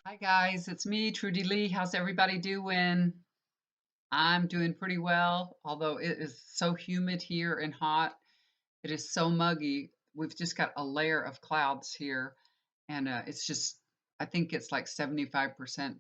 Hi guys, it's me, Trudy Lee. How's everybody doing? I'm doing pretty well, although it is so humid here and hot. It is so muggy. We've just got a layer of clouds here, and it's just, I think it's like 75%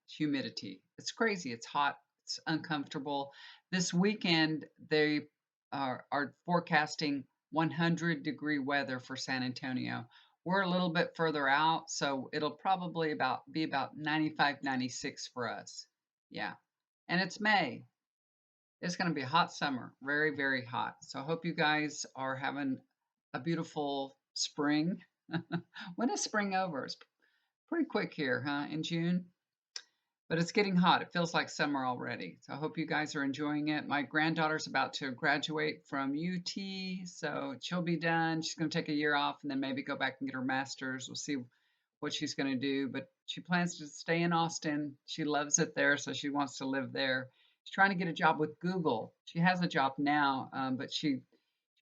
humidity. It's crazy. It's hot. It's uncomfortable. This weekend, they are forecasting 100-degree weather for San Antonio. We're a little bit further out, so it'll probably be about 95, 96 for us. Yeah. And it's May. It's going to be a hot summer, very, very hot. So I hope you guys are having a beautiful spring. When is spring over? It's pretty quick here, huh? In June. But it's getting hot. It feels like summer already. So I hope you guys are enjoying it. My granddaughter's about to graduate from UT, so she'll be done. She's going to take a year off and then maybe go back and get her master's. We'll see what she's going to do, but she plans to stay in Austin. She loves it there, so she wants to live there. She's trying to get a job with Google. She has a job now, but she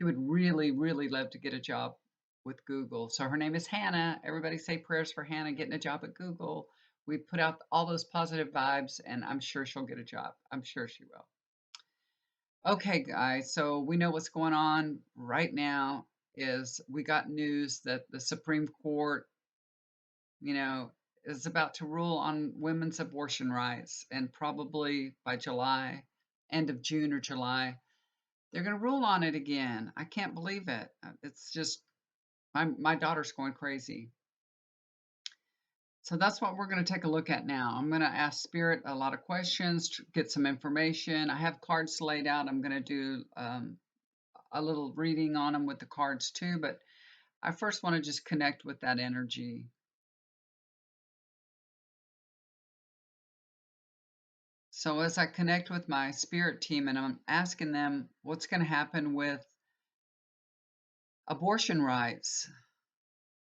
would really, really love to get a job with Google. So her name is Hannah. Everybody say prayers for Hannah getting a job at Google. We put out all those positive vibes, and I'm sure she'll get a job. I'm sure she will. Okay, guys, so we know what's going on right now is we got news that the Supreme Court, you know, is about to rule on women's abortion rights, and probably by July, end of June or July, they're going to rule on it again. I can't believe it. It's just my daughter's going crazy. So that's what we're going to take a look at now. I'm going to ask Spirit a lot of questions, to get some information. I have cards laid out. I'm going to do a little reading on them with the cards too, but I first want to just connect with that energy. So as I connect with my spirit team and I'm asking them what's going to happen with abortion rights,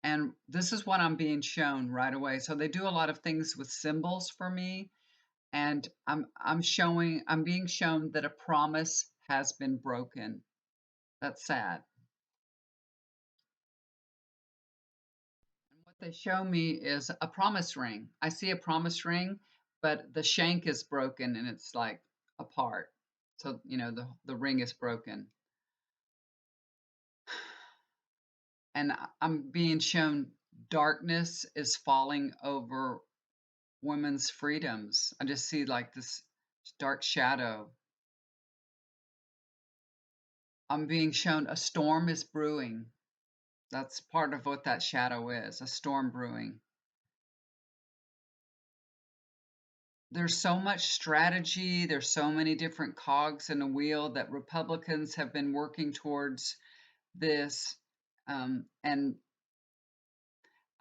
and this is what I'm being shown right away. So they do a lot of things with symbols for me, and I'm being shown that a promise has been broken. That's sad. And what they show me is a promise ring. I see a promise ring, but the shank is broken and it's like apart. So, the ring is broken. And I'm being shown darkness is falling over women's freedoms. I just see like this dark shadow. I'm being shown a storm is brewing. That's part of what that shadow is, a storm brewing. There's so much strategy, there's so many different cogs in a wheel that Republicans have been working towards this. And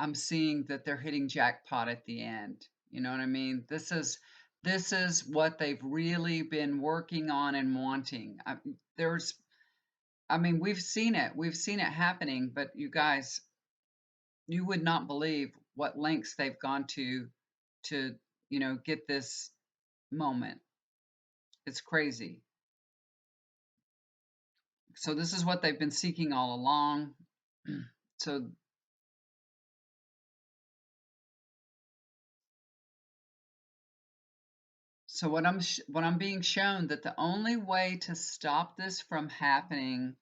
I'm seeing that they're hitting jackpot at the end. You know what I mean? This is what they've really been working on and wanting. There's I mean, we've seen it. We've seen it happening, but you guys, you would not believe what lengths they've gone to, get this moment. It's crazy. So this is what they've been seeking all along. So so what I'm being shown that the only way to stop this from happening,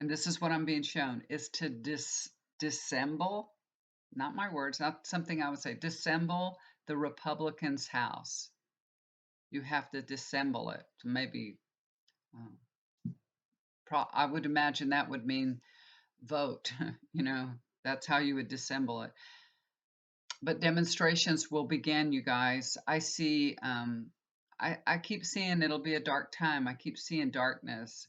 and this is what I'm being shown, is to dissemble, not my words, not something I would say, dissemble the Republicans' House. You have to dissemble it. So maybe uh, I would imagine that would mean vote. That's how you would dissemble it. But demonstrations will begin, you guys. I see. I keep seeing it'll be a dark time. I keep seeing darkness.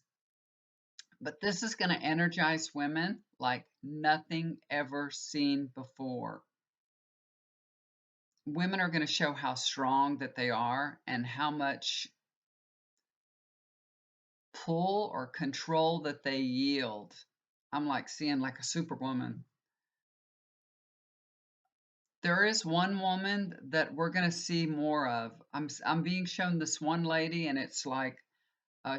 But this is going to energize women like nothing ever seen before. Women are going to show how strong that they are and how much pull or control that they yield. I'm like seeing like a superwoman. There is one woman that we're going to see more of. I'm being shown this one lady, and it's like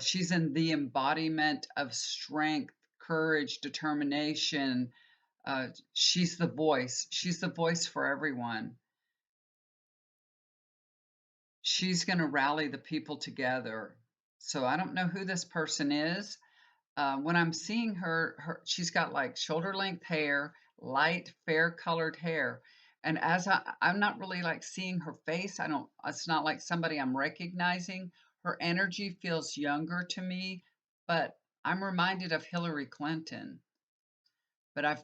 she's in the embodiment of strength, courage, determination. She's the voice. She's the voice for everyone. she's going to rally the people together. So I don't know who this person is. When I'm seeing her, she's got like shoulder length hair, light fair colored hair. And as I'm not really like seeing her face, I don't, it's not like somebody I'm recognizing. Her energy feels younger to me, but I'm reminded of Hillary Clinton. But I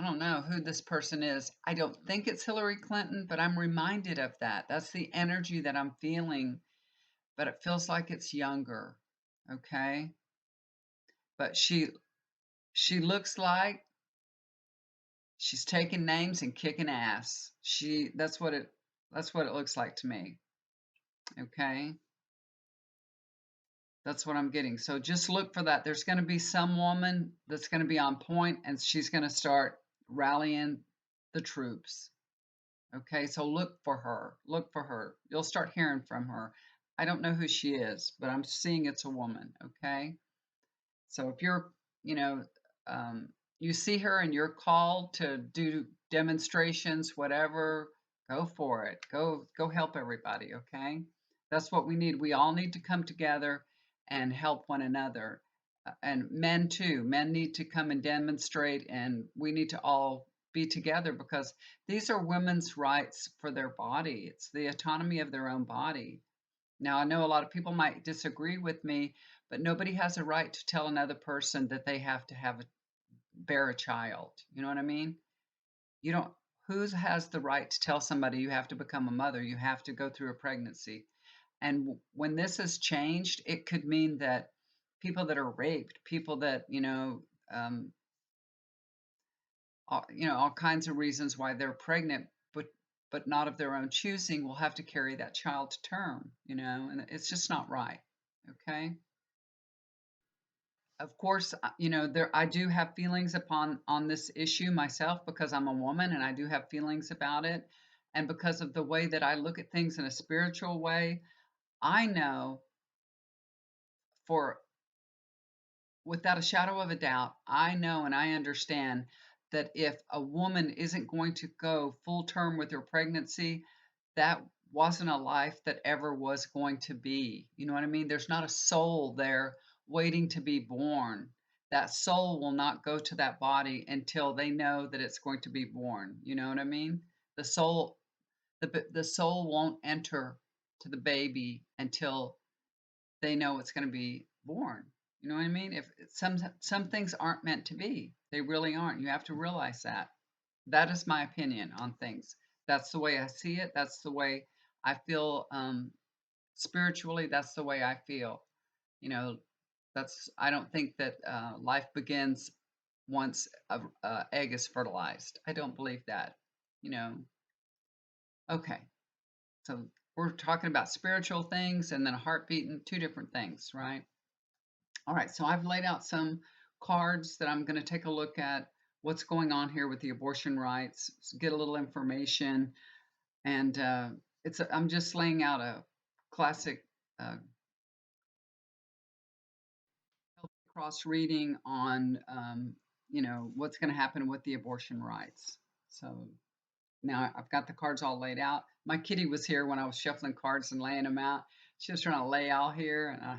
don't know who this person is. I don't think it's Hillary Clinton, but I'm reminded of that. That's the energy that I'm feeling, but it feels like it's younger. Okay. But she looks like she's taking names and kicking ass. That's what it looks like to me. Okay? That's what I'm getting. So just look for that. There's going to be some woman that's going to be on point and she's going to start rallying the troops. Okay? So look for her. Look for her. You'll start hearing from her. I don't know who she is, but I'm seeing it's a woman. Okay? So if you're, you know, um, you see her and you're called to do demonstrations, whatever, go for it. Go help everybody, okay? That's what we need. We all need to come together and help one another. And men too. Men need to come and demonstrate and we need to all be together because these are women's rights for their body. It's the autonomy of their own body. Now, I know a lot of people might disagree with me, but nobody has a right to tell another person that they have to bear a child. You know what I mean? You don't, who has the right to tell somebody you have to become a mother? You have to go through a pregnancy. And when this has changed, it could mean that people that are raped, people that, all kinds of reasons why they're pregnant, but not of their own choosing, will have to carry that child to term, and it's just not right. Okay. Of course, there I do have feelings upon on this issue myself because I'm a woman and I do have feelings about it. And because of the way that I look at things in a spiritual way, I know for without a shadow of a doubt, I know and I understand that if a woman isn't going to go full term with her pregnancy, that wasn't a life that ever was going to be. You know what I mean? There's not a soul there waiting to be born. That soul will not go to that body until they know that it's going to be born. You know what I mean? The soul, the soul won't enter to the baby until they know it's going to be born. You know what I mean? If some things aren't meant to be, they really aren't. You have to realize that. That is my opinion on things. That's the way I see it. That's the way I feel spiritually. That's the way I feel. You know, that's I don't think that life begins once a egg is fertilized. I don't believe that. You know. Okay, so we're talking about spiritual things and then a heart beating, two different things, right? All right, so I've laid out some cards that I'm going to take a look at what's going on here with the abortion rights, get a little information, and I'm just laying out a classic uh, cross reading on what's going to happen with the abortion rights. So now I've got the cards all laid out. My kitty was here when I was shuffling cards and laying them out. She was trying to lay out here, and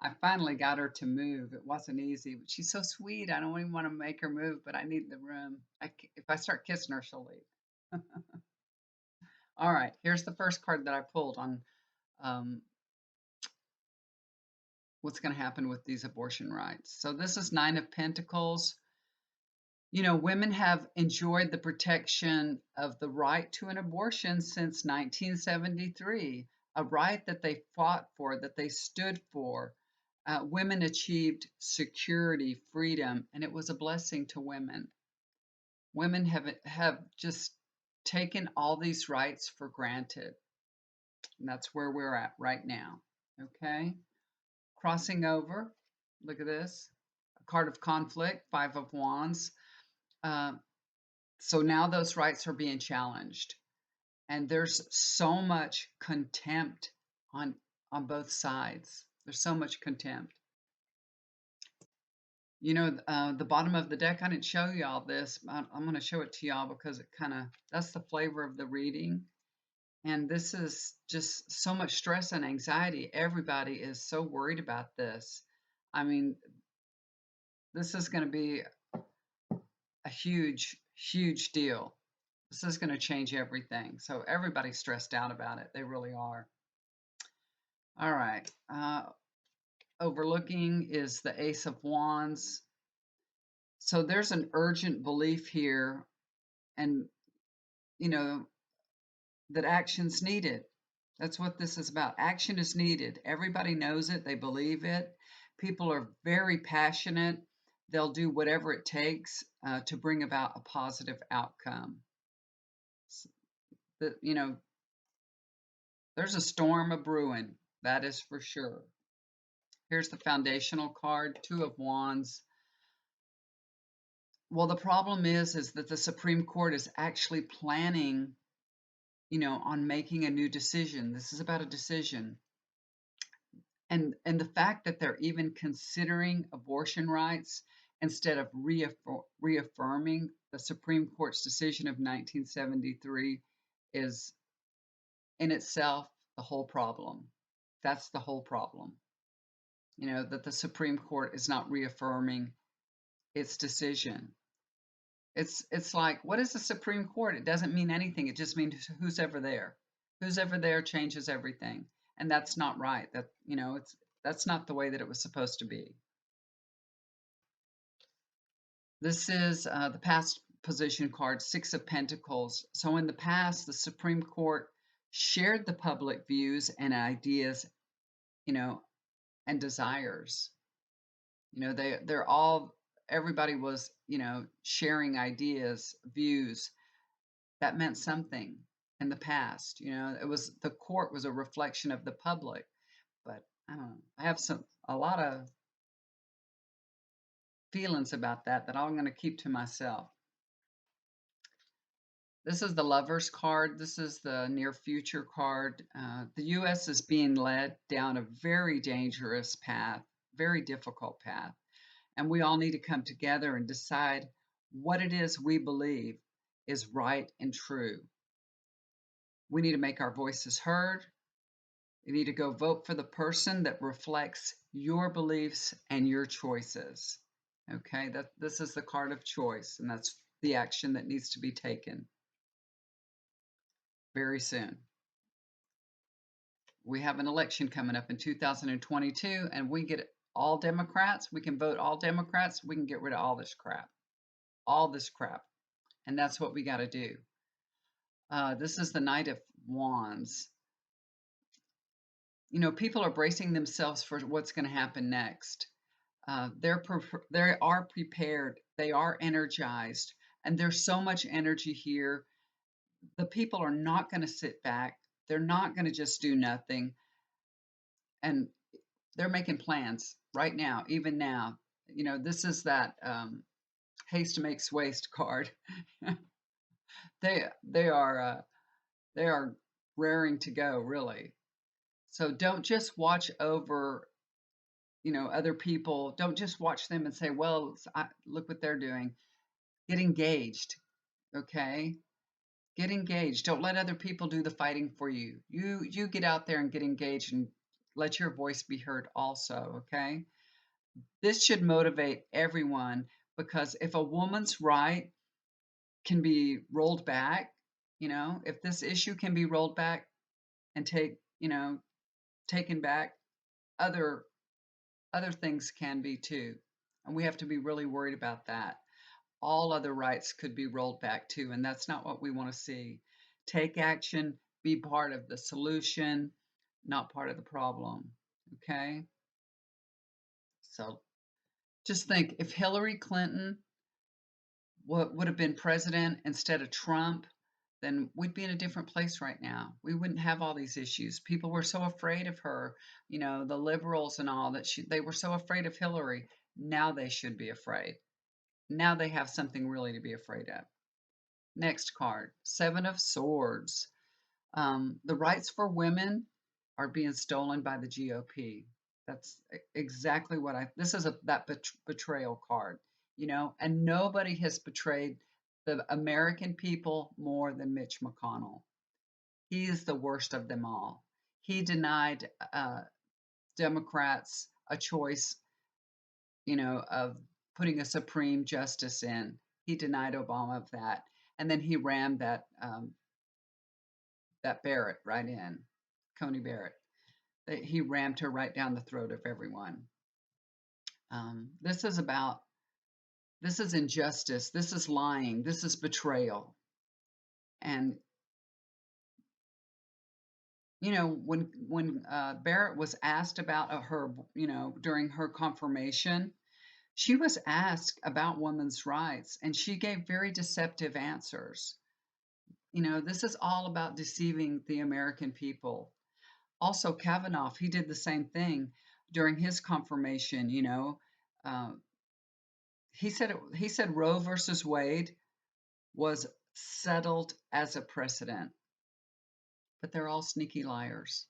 I finally got her to move. It wasn't easy, but she's so sweet. I don't even want to make her move, but I need the room. If I start kissing her, she'll leave. All right, here's the first card that I pulled on um, what's going to happen with these abortion rights. So this is Nine of Pentacles. You know, women have enjoyed the protection of the right to an abortion since 1973, a right that they fought for, that they stood for. Women achieved security, freedom, and it was a blessing to women. Women have just taken all these rights for granted. And that's where we're at right now. Okay? Crossing over. Look at this. A card of conflict, Five of Wands. Uh, so now those rights are being challenged. And there's so much contempt on both sides. There's so much contempt. The bottom of the deck, I didn't show y'all this. I'm going to show it to y'all because that's the flavor of the reading. And this is just so much stress and anxiety. Everybody is so worried about this. I mean, this is going to be a huge, huge deal. This is going to change everything. So everybody's stressed out about it. They really are. All right. Overlooking is the Ace of Wands. So there's an urgent belief here, and you know that action's needed. That's what this is about. Action is needed. Everybody knows it. They believe it. People are very passionate. They'll do whatever it takes to bring about a positive outcome. The, you know, there's a storm a brewing. That is for sure. Here's the foundational card, Two of Wands. Well, the problem is that the Supreme Court is actually planning, on making a new decision. This is about a decision. And the fact that they're even considering abortion rights instead of reaffirming the Supreme Court's decision of 1973 is in itself the whole problem. That's the whole problem. That the Supreme Court is not reaffirming its decision. It's like, what is the Supreme Court? It doesn't mean anything. It just means who's ever there. Who's ever there changes everything. And that's not right. That's not the way that it was supposed to be. This is the past position card, Six of Pentacles. So in the past, the Supreme Court shared the public views and ideas, you know, and desires. They're all, everybody was, sharing ideas, views. That meant something in the past. It was, the court was a reflection of the public. But I don't know. I have a lot of feelings about that I'm going to keep to myself. This is the Lovers card. This is the near future card. The U.S. is being led down a very dangerous path, very difficult path. And we all need to come together and decide what it is we believe is right and true. We need to make our voices heard. You need to go vote for the person that reflects your beliefs and your choices. Okay, this is the card of choice, and that's the action that needs to be taken very soon. We have an election coming up in 2022, and we get all Democrats. We can vote all Democrats. We can get rid of all this crap. All this crap. And that's what we got to do. This is the Knight of Wands. People are bracing themselves for what's going to happen next. They are prepared. They are energized. And there's so much energy here. The people are not going to sit back. They're not going to just do nothing. And they're making plans right now, even now. This is that haste makes waste card. They are raring to go, really. So don't just watch over, other people. Don't just watch them and say, well, look what they're doing. Get engaged, okay? Get engaged. Don't let other people do the fighting for you. You get out there and get engaged and let your voice be heard also, okay? This should motivate everyone, because if a woman's right can be rolled back, if this issue can be rolled back and taken back, other things can be too. And we have to be really worried about that. All other rights could be rolled back too, and that's not what we want to see. Take action, be part of the solution, not part of the problem. Okay? So just think, if Hillary Clinton would have been president instead of Trump, then we'd be in a different place right now. We wouldn't have all these issues. People were so afraid of her, the liberals and all, that they were so afraid of Hillary. Now they should be afraid. Now they have something really to be afraid of. Next card, Seven of Swords. The rights for women are being stolen by the GOP. That's exactly what this is that betrayal card, and nobody has betrayed the American people more than Mitch McConnell. He is the worst of them all. He denied Democrats a choice, of putting a Supreme Justice in. He denied Obama of that, and then he rammed that Barrett right in, Coney Barrett. He rammed her right down the throat of everyone. This is about this is injustice. This is lying. This is betrayal. And when Barrett was asked about her, during her confirmation, she was asked about women's rights, and she gave very deceptive answers. This is all about deceiving the American people. Also, Kavanaugh, he did the same thing during his confirmation. Uh, he said Roe versus Wade was settled as a precedent, but they're all sneaky liars.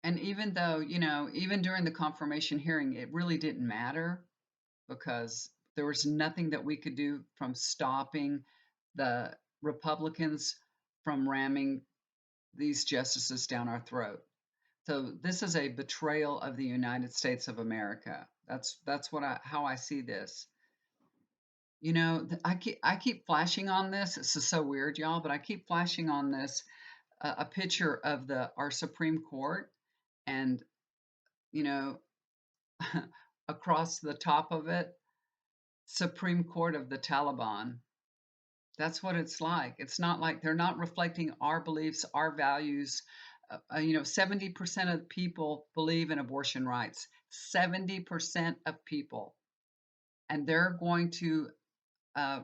And even though, even during the confirmation hearing, it really didn't matter because there was nothing that we could do from stopping the Republicans from ramming these justices down our throat. So this is a betrayal of the United States of America. That's how I see this. I keep flashing on this. This is so weird, y'all, but I keep flashing on this a picture of the our Supreme Court, and you know across the top of it, Supreme Court of the Taliban. That's what it's like. It's not like they're not reflecting our beliefs, our values. 70% of people believe in abortion rights. 70% of people, and they're going to uh,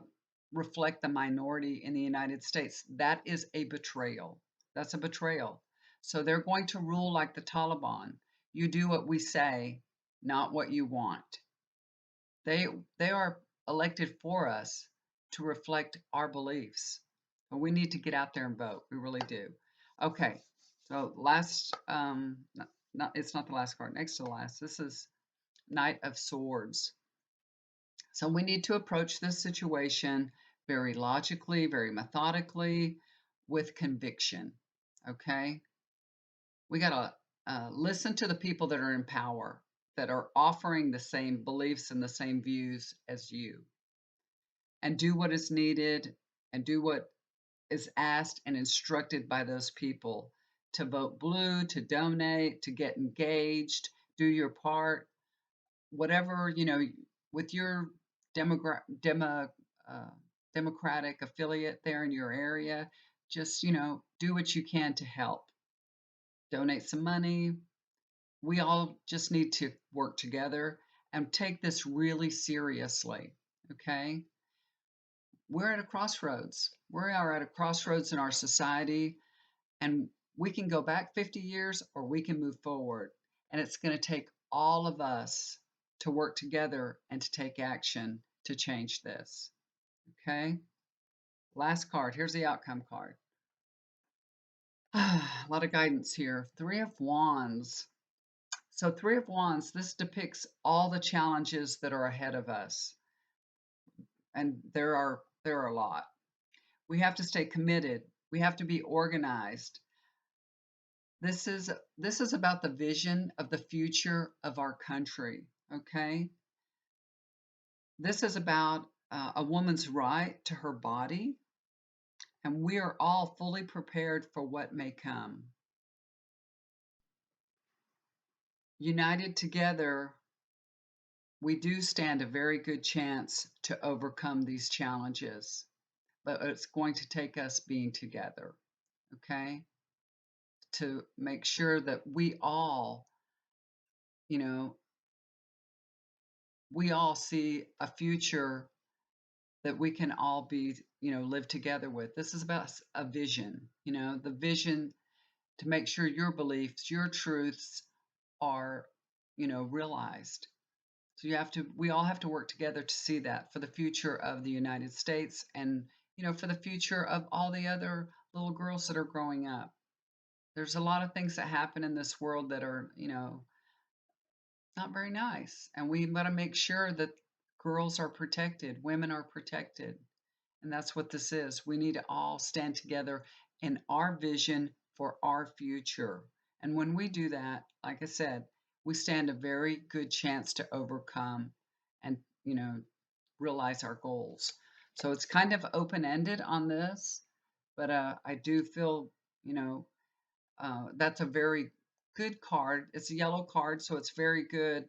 reflect the minority in the United States. That is a betrayal. That's a betrayal. So they're going to rule like the Taliban. You do what we say, not what you want. They are elected for us to reflect our beliefs. But we need to get out there and vote. We really do. Okay. So last, it's not the last card. Next to the last. This is Knight of Swords. So we need to approach this situation very logically, very methodically, with conviction. Okay. We got to listen to the people that are in power, that are offering the same beliefs and the same views as you, and do what is needed and do what is asked and instructed by those people to vote blue, to donate, to get engaged, do your part, whatever, with your demogra- demo, uh, democratic affiliate there in your area. Just, do what you can to help. Donate some money. We all just need to work together and take this really seriously. Okay. We're at a crossroads. We are at a crossroads in our society, and we can go back 50 years or we can move forward. And it's going to take all of us to work together and to take action to change this. Okay. Last card. Here's the outcome card. A lot of guidance here. Three of Wands. So, Three of Wands, this depicts all the challenges that are ahead of us. And there are a lot. We have to stay committed. We have to be organized. This is about the vision of the future of our country. Okay. This is about a woman's right to her body, and we are all fully prepared for what may come. United together, we do stand a very good chance to overcome these challenges, but it's going to take us being together, okay, to make sure that you know, we all see a future that we can all be, live together with. This is about a vision, the vision to make sure your beliefs, your truths are, realized. So we all have to work together to see that for the future of the United States and, for the future of all the other little girls that are growing up. There's a lot of things that happen in this world that are, not very nice. And we got to make sure that girls are protected, women are protected. And that's what this is. We need to all stand together in our vision for our future. And when we do that, like I said, we stand a very good chance to overcome and, realize our goals. So it's kind of open ended on this, but I do feel, you know, that's a very good card. It's a yellow card, so it's very good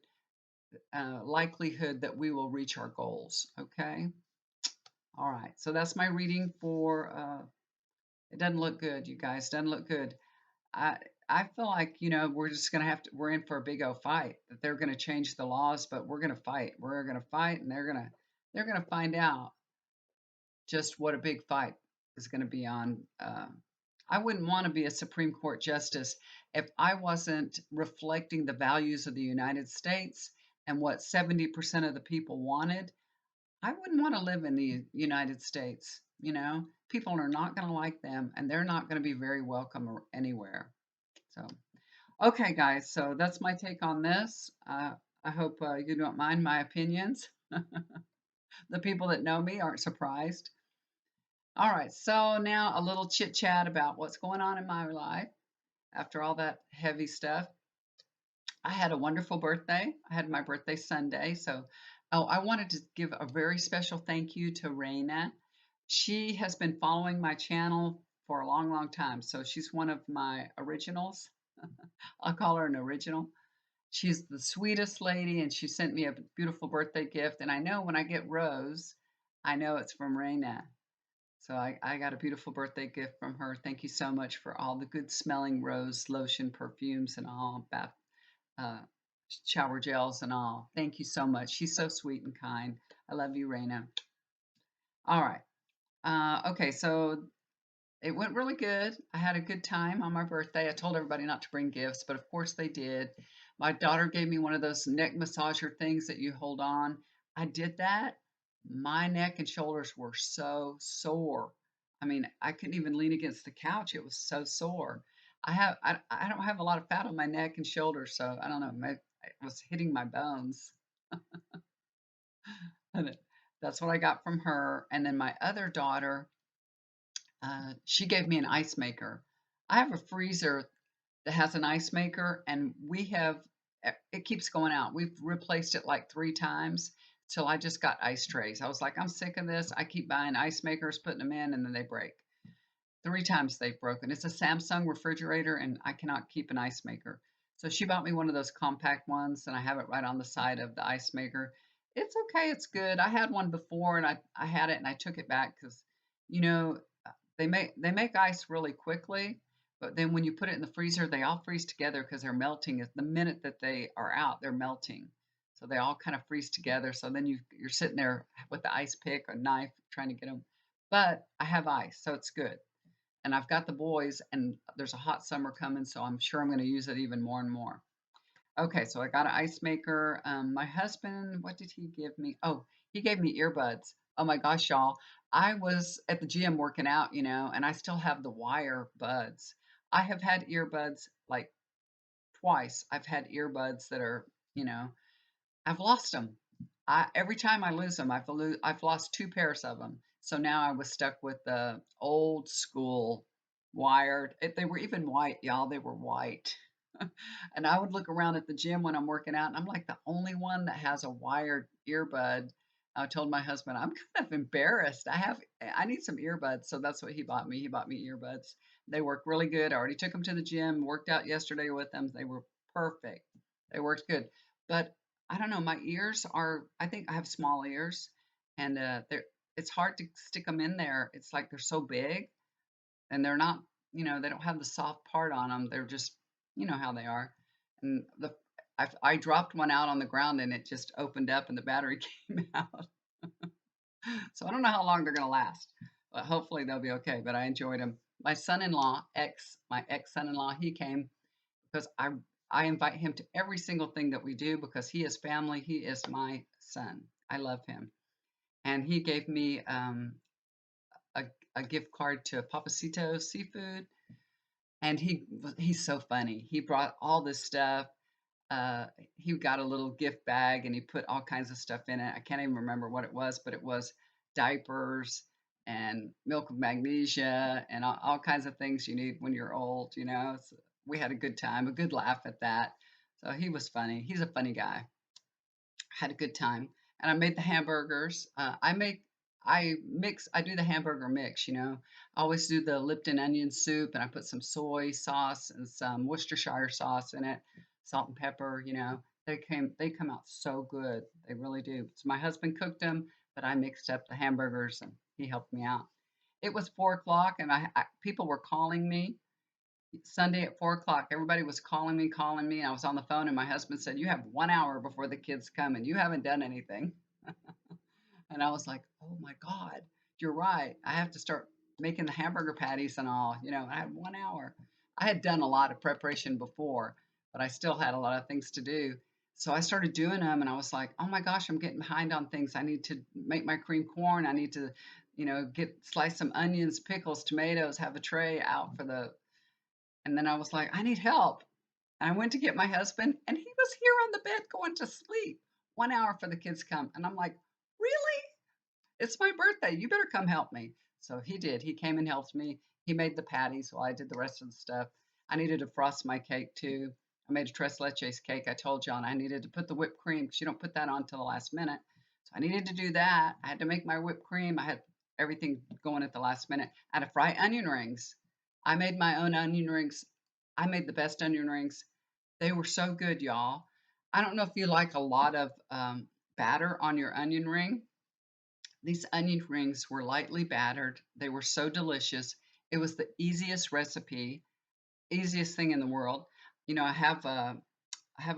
likelihood that we will reach our goals. Okay. All right. So that's my reading for. It doesn't look good, you guys. Doesn't look good. I I feel like we're just gonna have to. We're in for a big old fight. That they're gonna change the laws, but we're gonna fight. We're gonna fight, and they're gonna find out just what a big fight is gonna be on. I wouldn't want to be a Supreme Court justice if I wasn't reflecting the values of the United States and what 70% of the people wanted. I wouldn't want to live in the United States. People are not going to like them and they're not going to be very welcome anywhere. So, okay, guys, so that's my take on this. I hope you don't mind my opinions. The people that know me aren't surprised. All right, so now a little chit chat about what's going on in my life after all that heavy stuff. I had a wonderful birthday. I had my birthday Sunday. So, oh, I wanted to give a very special thank you to Raina. She has been following my channel for a long, long time. So she's one of my originals. I'll call her an original. She's the sweetest lady, and she sent me a beautiful birthday gift. And I know when I get Rose, I know it's from Raina. So I got a beautiful birthday gift from her. Thank you so much for all the good smelling rose lotion, perfumes, and all bath uh, shower gels and all. Thank you so much. She's so sweet and kind. I love you, Raina. All right. Okay, so it went really good. I had a good time on my birthday. I told everybody not to bring gifts, but of course they did. My daughter gave me one of those neck massager things that you hold on. I did that. My neck and shoulders were so sore. I mean, I couldn't even lean against the couch. It was so sore. I don't have a lot of fat on my neck and shoulders, so I don't know. It was hitting my bones. And that's what I got from her. And then my other daughter, she gave me an ice maker. I have a freezer that has an ice maker, and it keeps going out. We've replaced it like 3 times till I just got ice trays. I was like, I'm sick of this. I keep buying ice makers, putting them in, and then they break. 3 times they've broken. It's a Samsung refrigerator, and I cannot keep an ice maker. So she bought me one of those compact ones, and I have it right on the side of the ice maker. It's okay. It's good. I had one before, and I had it, and I took it back because, you know, they make ice really quickly, but then when you put it in the freezer, they all freeze together because they're melting. The minute that they are out, they're melting. So they all kind of freeze together. So then you're sitting there with the ice pick or knife trying to get them. But I have ice, so it's good. And I've got the boys, and there's a hot summer coming, so I'm sure I'm going to use it even more and more. Okay, so I got an ice maker. My husband, what did he give me? Oh, he gave me earbuds. Oh my gosh, y'all. I was at the gym working out, and I still have the wire buds. I have had earbuds like twice. I've had earbuds that are, you know, I've lost them. Every time I lose them, I've lost 2 pairs of them. So now I was stuck with the old school wired. They were even white, y'all. They were white. And I would look around at the gym when I'm working out, and I'm like the only one that has a wired earbud. I told my husband, I'm kind of embarrassed. I need some earbuds. So that's what he bought me. He bought me earbuds. They work really good. I already took them to the gym, worked out yesterday with them. They were perfect. They worked good. But I don't know, my ears I think I have small ears, and it's hard to stick them in there. It's like they're so big, and they're not, they don't have the soft part on them. They're just, how they are. And I dropped one out on the ground, and it just opened up and the battery came out. So I don't know how long they're going to last, but hopefully they'll be okay. But I enjoyed them. My son-in-law, my ex son-in-law, he came because I invite him to every single thing that we do because he is family. He is my son. I love him. And he gave me a, a gift card to Papacito Seafood, and he's so funny. He brought all this stuff. He got a little gift bag and he put all kinds of stuff in it. I can't even remember what it was, but it was diapers and milk of magnesia and all kinds of things you need when you're old, you know. So we had a good time, a good laugh at that. So he was funny. He's a funny guy. Had a good time. And I made the hamburgers. I do the hamburger mix, you know. I always do the Lipton onion soup and I put some soy sauce and some Worcestershire sauce in it, salt and pepper, you know. They come out so good. They really do. So my husband cooked them, but I mixed up the hamburgers and he helped me out. It was 4 o'clock and people were calling me Sunday at 4 o'clock. Everybody was calling me. And I was on the phone, and my husband said, "You have 1 hour before the kids come, and you haven't done anything." And I was like, "Oh my God, you're right. I have to start making the hamburger patties and all." You know, I had 1 hour. I had done a lot of preparation before, but I still had a lot of things to do. So I started doing them, and I was like, "Oh my gosh, I'm getting behind on things. I need to make my cream corn. I need to, you know, get slice some onions, pickles, tomatoes, have a tray out for the." And then I was like, "I need help." And I went to get my husband, and he was here on the bed going to sleep. 1 hour for the kids come. And I'm like, "Really? It's my birthday. You better come help me." So he did. He came and helped me. He made the patties while I did the rest of the stuff. I needed to frost my cake too. I made a tres leches cake. I told John I needed to put the whipped cream because you don't put that on till the last minute. So I needed to do that. I had to make my whipped cream. I had everything going at the last minute. I had to fry onion rings. I made my own onion rings. I made the best onion rings. They were so good, y'all. I don't know if you like a lot of batter on your onion ring. These onion rings were lightly battered. They were so delicious. It was the easiest recipe, easiest thing in the world. You know, I have a, I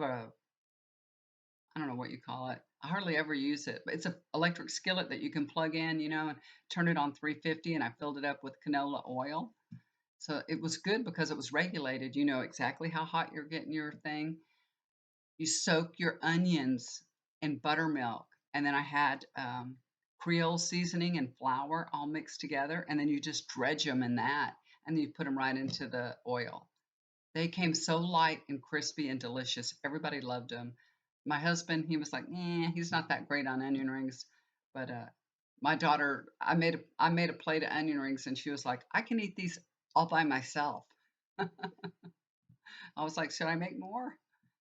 don't know what you call it. I hardly ever use it, but it's an electric skillet that you can plug in, you know, and turn it on 350. And I filled it up with canola oil. So it was good because it was regulated. You know exactly how hot you're getting your thing. You soak your onions in buttermilk, and then I had Creole seasoning and flour all mixed together, and then you just dredge them in that, and then you put them right into the oil. They came so light and crispy and delicious. Everybody loved them. My husband, he was like, he's not that great on onion rings, but my daughter, I made a plate of onion rings, and she was like, I can eat these all by myself. I was like, should I make more?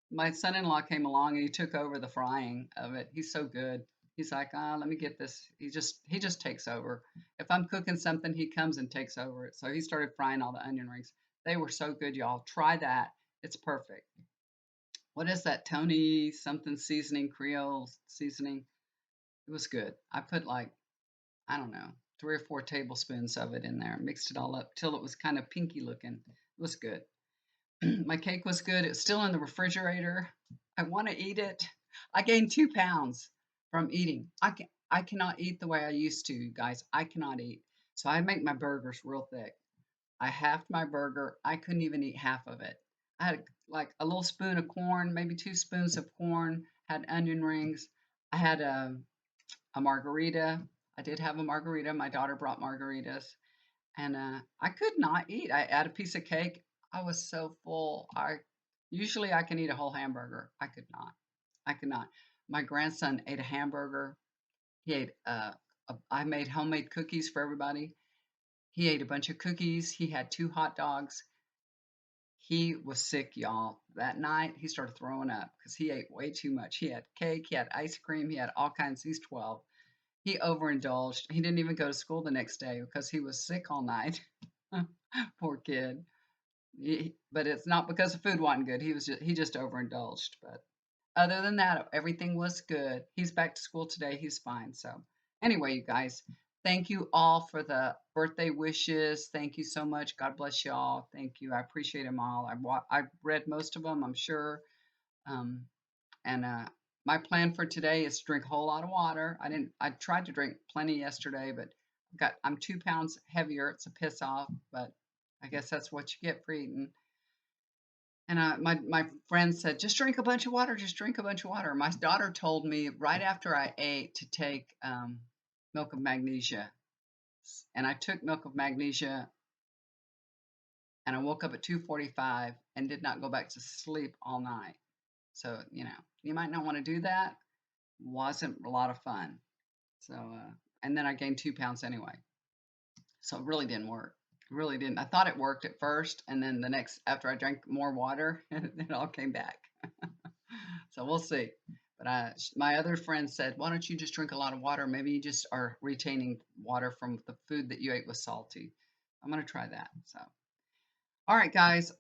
My son-in-law came along and he took over the frying of it. He's so good. He's like, let me get this. He just takes over. If I'm cooking something, he comes and takes over it. So he started frying all the onion rings. They were so good, y'all. Try that. It's perfect. What is that? Tony something seasoning, Creole seasoning. It was good. I put like, I don't know, 3 or 4 tablespoons of it in there, mixed it all up till it was kind of pinky looking. It was good. My cake was good. It's still in the refrigerator. I want to eat it. I gained 2 pounds from eating. I cannot eat the way I used to, you guys. I cannot eat. So I make my burgers real thick. I halved my burger. I couldn't even eat half of it. I had like a little spoon of corn, maybe 2 spoons of corn, had onion rings. I had a margarita. I did have a margarita. My daughter brought margaritas. And I could not eat. I had a piece of cake. I was so full. I can eat a whole hamburger. I could not. I could not. My grandson ate a hamburger. He ate. I made homemade cookies for everybody. He ate a bunch of cookies. He had 2 hot dogs. He was sick, y'all. That night he started throwing up because he ate way too much. He had cake. He had ice cream. He had all kinds. He's 12. He overindulged. He didn't even go to school the next day because he was sick all night. Poor kid. But it's not because the food wasn't good. He just overindulged. But other than that, everything was good. He's back to school today. He's fine. So anyway, you guys, thank you all for the birthday wishes. Thank you so much. God bless you all. Thank you. I appreciate them all. I read most of them, I'm sure. Um, and my plan for today is to drink a whole lot of water. I tried to drink plenty yesterday, but I'm 2 pounds heavier. It's a piss off, but I guess that's what you get for eating. And my friend said, just drink a bunch of water. Just drink a bunch of water. My daughter told me right after I ate to take milk of magnesia, and I took milk of magnesia, and I woke up at 2:45 and did not go back to sleep all night. So you might not want to do that. Wasn't a lot of fun. So and then I gained 2 pounds anyway. So it really didn't work. It really didn't. I thought it worked at first, and then the next, after I drank more water, it all came back. So we'll see. But my other friend said, why don't you just drink a lot of water? Maybe you just are retaining water from the food that you ate was salty. I'm going to try that. So, all right, guys,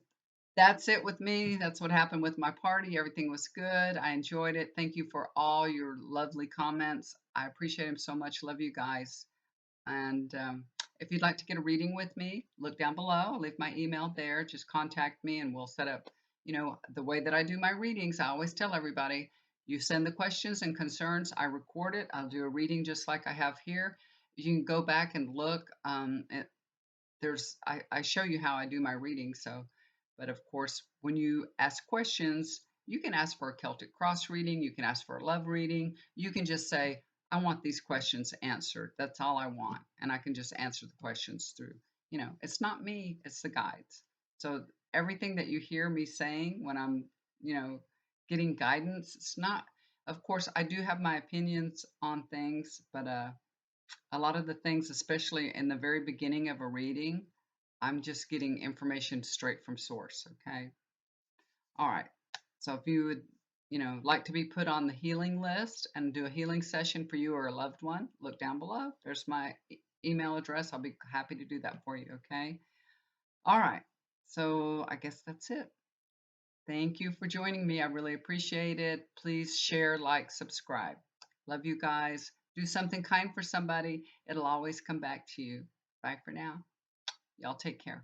that's it with me. That's what happened with my party. Everything was good. I enjoyed it. Thank you for all your lovely comments. I appreciate them so much. Love you guys. And if you'd like to get a reading with me, look down below. I'll leave my email there. Just contact me and we'll set up, the way that I do my readings. I always tell everybody, you send the questions and concerns, I record it. I'll do a reading just like I have here. You can go back and look. I show you how I do my reading. So, but of course, when you ask questions, you can ask for a Celtic cross reading, you can ask for a love reading, you can just say, I want these questions answered. That's all I want. And I can just answer the questions through, it's not me, it's the guides. So everything that you hear me saying when I'm, you know, getting guidance, it's not, of course, I do have my opinions on things, but a lot of the things, especially in the very beginning of a reading, I'm just getting information straight from source. Okay. All right. So if you would, like to be put on the healing list and do a healing session for you or a loved one, look down below. There's my email address. I'll be happy to do that for you. Okay. All right. So I guess that's it. Thank you for joining me. I really appreciate it. Please share, like, subscribe. Love you guys. Do something kind for somebody. It'll always come back to you. Bye for now. Y'all take care.